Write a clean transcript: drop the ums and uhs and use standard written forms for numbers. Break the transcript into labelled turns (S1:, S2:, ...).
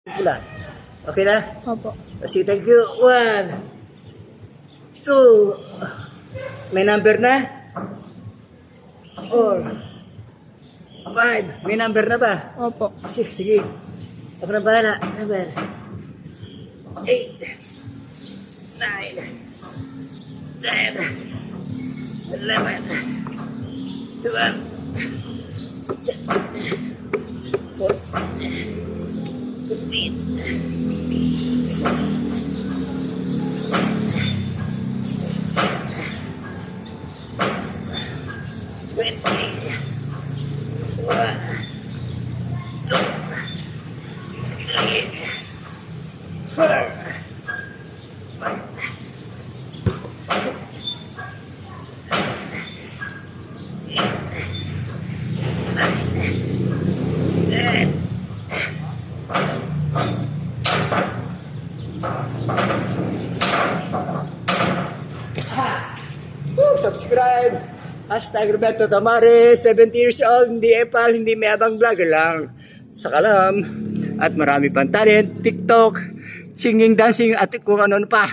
S1: Pula. Okay na?
S2: Opo.
S1: Sige, thank you. 1, 2. May number na? 4, 5. May number na ba?
S2: Opo.
S1: 6, sige. Ako na bahala. Number 8, 9, 10, 11, 12, 14, subscribe. Hashtag Roberto Tamares, 70 years old, hindi epal, hindi may abang vlogger lang. Sa kalam. At marami pang talent, TikTok, singing, dancing, at kung ano pa.